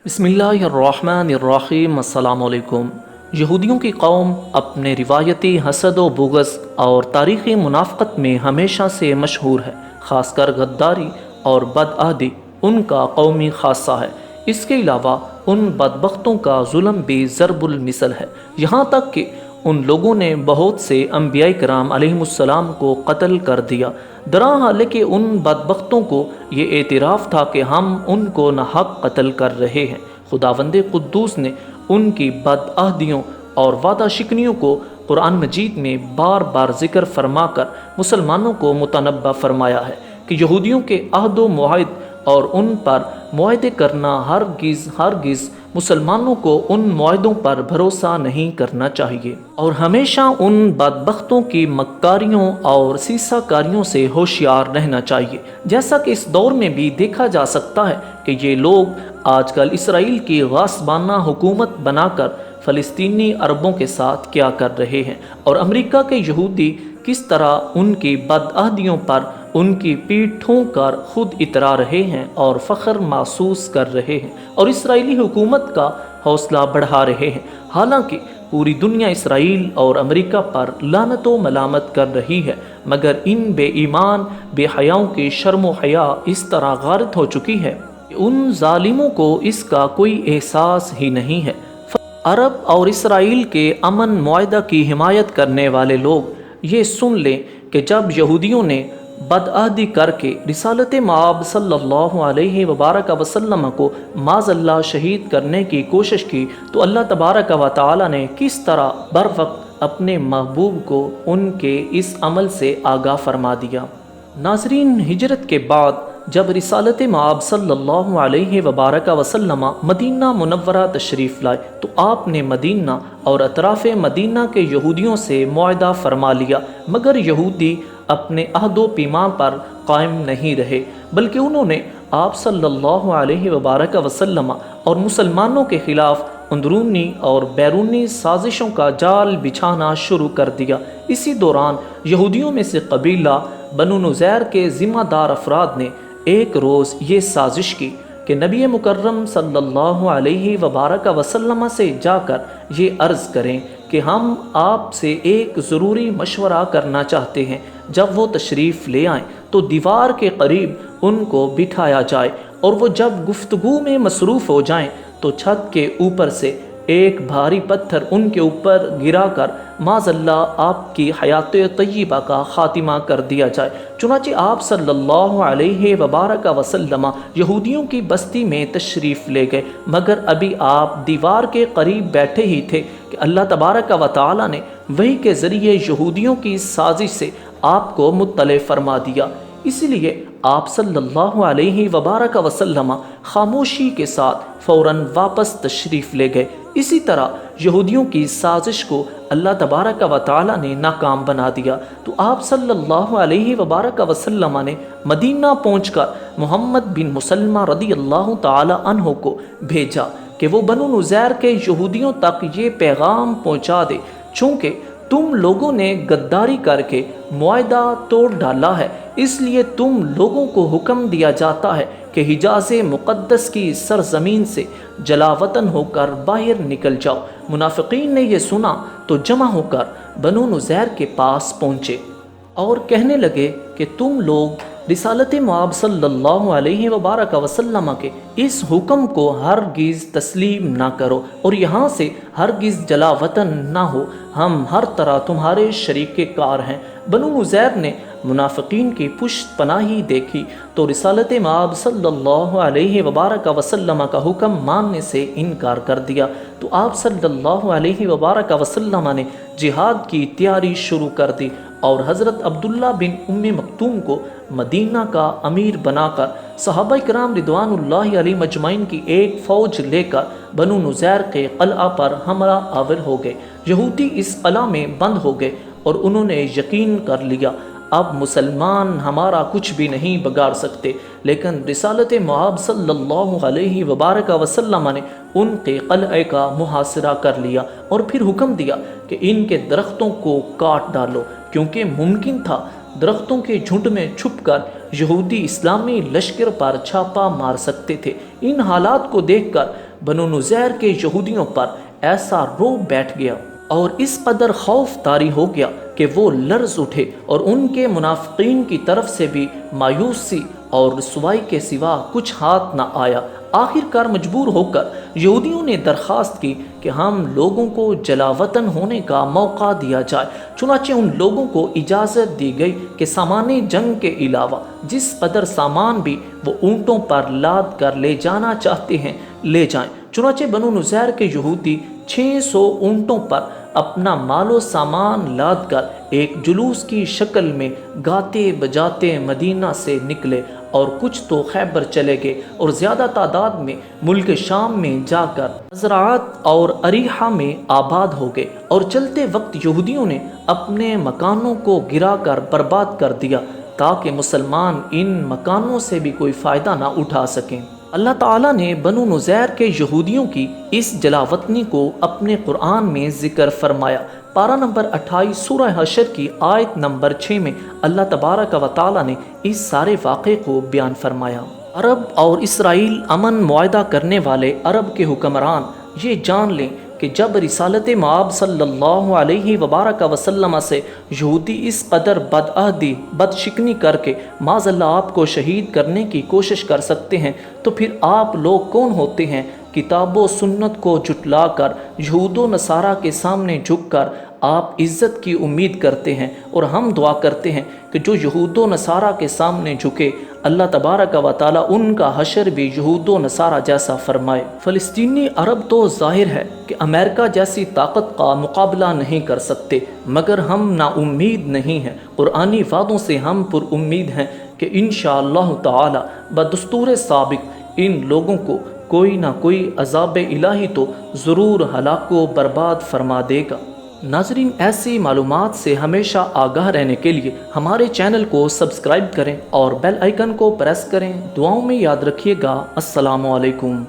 بسم اللہ الرحمن الرحیم۔ السلام علیکم۔ یہودیوں کی قوم اپنے روایتی حسد و بغض اور تاریخی منافقت میں ہمیشہ سے مشہور ہے، خاص کر غداری اور بدعہدی ان کا قومی خاصہ ہے۔ اس کے علاوہ ان بدبختوں کا ظلم بھی ضرب المثل ہے، یہاں تک کہ ان لوگوں نے بہت سے انبیاء کرام علیہم السلام کو قتل کر دیا۔ حالانکہ ان بدبختوں کو یہ اعتراف تھا کہ ہم ان کو ناحق قتل کر رہے ہیں۔ خداوند قدوس نے ان کی بدعہدیوں اور وعدہ شکنیوں کو قرآن مجید میں بار بار ذکر فرما کر مسلمانوں کو متنبہ فرمایا ہے کہ یہودیوں کے عہد و معاہد اور ان پر معاہدے کرنا ہرگز مسلمانوں کو ان معاہدوں پر بھروسہ نہیں کرنا چاہیے، اور ہمیشہ ان بدبختوں کی مکاریوں اور سیسہ کاریوں سے ہوشیار رہنا چاہیے، جیسا کہ اس دور میں بھی دیکھا جا سکتا ہے کہ یہ لوگ آج کل اسرائیل کی غاصبانہ حکومت بنا کر فلسطینی عربوں کے ساتھ کیا کر رہے ہیں، اور امریکہ کے یہودی کس طرح ان کی بدعہدیوں پر ان کی پیٹھ ٹھونک کر خود اترا رہے ہیں اور فخر محسوس کر رہے ہیں، اور اسرائیلی حکومت کا حوصلہ بڑھا رہے ہیں، حالانکہ پوری دنیا اسرائیل اور امریکہ پر لعنت و ملامت کر رہی ہے، مگر ان بے ایمان بے حیاؤں کی شرم و حیا اس طرح غارت ہو چکی ہے کہ ان ظالموں کو اس کا کوئی احساس ہی نہیں ہے۔ عرب اور اسرائیل کے امن معاہدہ کی حمایت کرنے والے لوگ یہ سن لیں کہ جب یہودیوں نے بدعہدی کر کے رسالت مآب صلی اللہ علیہ وبارک وسلم کو معاذ اللہ شہید کرنے کی کوشش کی، تو اللہ تبارک و تعالی نے کس طرح بروقت اپنے محبوب کو ان کے اس عمل سے آگاہ فرما دیا۔ ناظرین، ہجرت کے بعد جب رسالت مآب صلی اللہ علیہ وبارک وسلم مدینہ منورہ تشریف لائے تو آپ نے مدینہ اور اطراف مدینہ کے یہودیوں سے معاہدہ فرما لیا، مگر یہودی اپنے عہد و پیمان پر قائم نہیں رہے، بلکہ انہوں نے آپ صلی اللہ علیہ وبارک وسلم اور مسلمانوں کے خلاف اندرونی اور بیرونی سازشوں کا جال بچھانا شروع کر دیا۔ اسی دوران یہودیوں میں سے قبیلہ بنو نذیر کے ذمہ دار افراد نے ایک روز یہ سازش کی کہ نبی مکرم صلی اللہ علیہ وبارک وسلم سے جا کر یہ عرض کریں کہ ہم آپ سے ایک ضروری مشورہ کرنا چاہتے ہیں، جب وہ تشریف لے آئیں تو دیوار کے قریب ان کو بٹھایا جائے، اور وہ جب گفتگو میں مصروف ہو جائیں تو چھت کے اوپر سے ایک بھاری پتھر ان کے اوپر گرا کر معاذ اللہ آپ کی حیات طیبہ کا خاتمہ کر دیا جائے۔ چنانچہ آپ صلی اللہ علیہ وبارک وسلم یہودیوں کی بستی میں تشریف لے گئے، مگر ابھی آپ دیوار کے قریب بیٹھے ہی تھے کہ اللہ تبارک و تعالی نے وحی کے ذریعے یہودیوں کی سازش سے آپ کو مطلع فرما دیا۔ اسی لیے آپ صلی اللہ علیہ وبارک وسلم خاموشی کے ساتھ فوراً واپس تشریف لے گئے۔ اسی طرح یہودیوں کی سازش کو اللہ تبارک و تعالی نے ناکام بنا دیا، تو آپ صلی اللہ علیہ وبارک وسلم نے مدینہ پہنچ کر محمد بن مسلمہ رضی اللہ تعالی عنہ کو بھیجا کہ وہ بنو نذیر کے یہودیوں تک یہ پیغام پہنچا دے، چونکہ تم لوگوں نے غداری کر کے معاہدہ توڑ ڈالا ہے، اس لیے تم لوگوں کو حکم دیا جاتا ہے کہ حجاز مقدس کی سرزمین سے جلا وطن ہو کر باہر نکل جاؤ۔ منافقین نے یہ سنا تو جمع ہو کر بنو نذیر کے پاس پہنچے اور کہنے لگے کہ تم لوگ رسالت مآب صلی اللہ علیہ وبارک وسلم کے اس حکم کو ہرگز تسلیم نہ کرو اور یہاں سے ہرگز جلا وطن نہ ہو، ہم ہر طرح تمہارے شریک کار ہیں۔ بنو نذیر نے منافقین کی پشت پناہی دیکھی تو رسالت مآب صلی اللہ علیہ وبارک وسلم کا حکم ماننے سے انکار کر دیا، تو آپ صلی اللہ علیہ وبارک وسلم نے جہاد کی تیاری شروع کر دی اور حضرت عبداللہ بن ام مکتوم کو مدینہ کا امیر بنا کر صحابہ کرام رضوان اللہ علیہ مجمعین کی ایک فوج لے کر بنو نذیر کے قلعہ پر حملہ آور ہو گئے۔ یہودی اس قلعہ میں بند ہو گئے اور انہوں نے یقین کر لیا اب مسلمان ہمارا کچھ بھی نہیں بگاڑ سکتے، لیکن رسالت مآب صلی اللہ علیہ وبارک وسلم نے ان کے قلعے کا محاصرہ کر لیا اور پھر حکم دیا کہ ان کے درختوں کو کاٹ ڈالو، کیونکہ ممکن تھا درختوں کے جھنڈ میں چھپ کر یہودی اسلامی لشکر پر چھاپا مار سکتے تھے۔ ان حالات کو دیکھ کر بنو نذیر کے یہودیوں پر ایسا روب بیٹھ گیا اور اس قدر خوف طاری ہو گیا کہ وہ لرز اٹھے اور ان کے منافقین کی طرف سے بھی مایوسی اور رسوائی کے سوا کچھ ہاتھ نہ آیا۔ آخر کار مجبور ہو کر یہودیوں نے درخواست کی کہ ہم لوگوں کو جلا وطن ہونے کا موقع دیا جائے۔ چنانچہ ان لوگوں کو اجازت دی گئی کہ سامان جنگ کے علاوہ جس قدر سامان بھی وہ اونٹوں پر لاد کر لے جانا چاہتے ہیں لے جائیں۔ چنانچہ بنو نذیر کے یہودی 600 اونٹوں پر اپنا مال و سامان لاد کر ایک جلوس کی شکل میں گاتے بجاتے مدینہ سے نکلے، اور کچھ تو خیبر چلے گئے اور زیادہ تعداد میں ملک شام میں جا کر زراعت اور اریحہ میں آباد ہو گئے، اور چلتے وقت یہودیوں نے اپنے مکانوں کو گرا کر برباد کر دیا تاکہ مسلمان ان مکانوں سے بھی کوئی فائدہ نہ اٹھا سکیں۔ اللہ تعالیٰ نے بنو نذیر کے یہودیوں کی اس جلاوطنی کو اپنے قرآن میں ذکر فرمایا۔ پارہ نمبر 28 سورہ حشر کی آیت نمبر 6 میں اللہ تبارک و تعالیٰ نے اس سارے واقعے کو بیان فرمایا۔ عرب اور اسرائیل امن معاہدہ کرنے والے عرب کے حکمران یہ جان لیں کہ جب رسالت مآب صلی اللہ علیہ وبارک وسلم سے یہودی اس قدر بدعہدی بد شکنی کر کے معاذ اللہ آپ کو شہید کرنے کی کوشش کر سکتے ہیں، تو پھر آپ لوگ کون ہوتے ہیں کتاب و سنت کو جھٹلا کر یہود و نصارہ کے سامنے جھک کر آپ عزت کی امید کرتے ہیں؟ اور ہم دعا کرتے ہیں کہ جو یہود و نصارہ کے سامنے جھکے اللہ تبارک و تعالیٰ ان کا حشر بھی یہود و نصارہ جیسا فرمائے۔ فلسطینی عرب تو ظاہر ہے کہ امریکہ جیسی طاقت کا مقابلہ نہیں کر سکتے، مگر ہم نا امید نہیں ہیں۔ قرآنی وعدوں سے ہم پر امید ہیں کہ انشاءاللہ تعالیٰ بدستور سابق ان لوگوں کو کوئی نہ کوئی عذاب الہی تو ضرور ہلاک و برباد فرما دے گا۔ ناظرین، ایسی معلومات سے ہمیشہ آگاہ رہنے کے لیے ہمارے چینل کو سبسکرائب کریں اور بیل آئیکن کو پریس کریں۔ دعاؤں میں یاد رکھیے گا۔ السلام علیکم۔